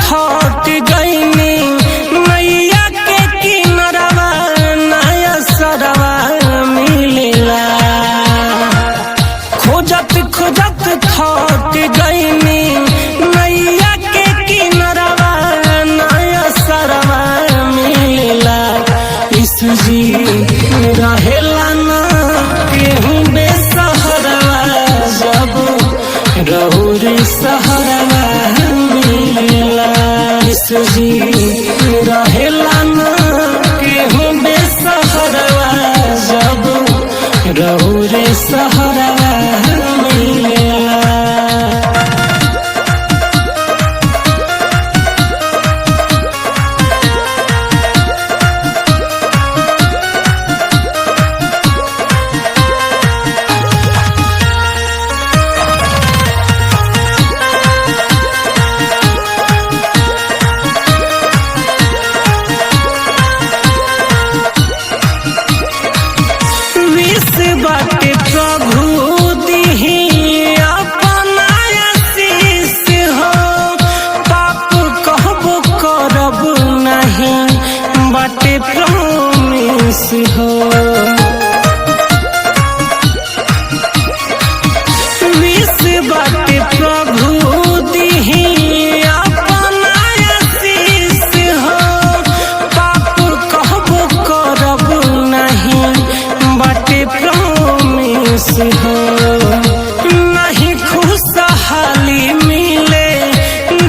थक गईनी नैया के किनरवा नया सरवा मिलेला। खोजत खोजत थक गईनी नैया के किनरवा नया सरवा मिलेला। ईसुजी रहेला ना केहू बेसहरवा जब रहुरी सहरवा मिलेला। ईसुजी रहेला ना केहू बेसहरवा जब रहुरी सहरवा मिलेला। बाटे प्रभु दिही अपना आशीष हो। पाप कहबो करब नहीं बाटे प्रॉमिस हो। विष बाटे प्रभु दिही अपना आशीष हो। पाप कहबो करब नहीं बाटे हो। नहीं खुशहाली मिले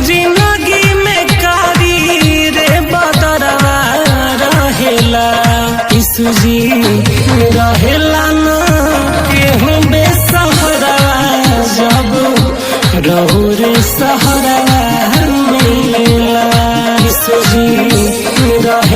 जिंदगी में कारी रे बदरवा रहेला। ईसुजी रहेला ना केहू बेसहरवा जब रहुरी सहरवा मिलेला। ईसुजी रहे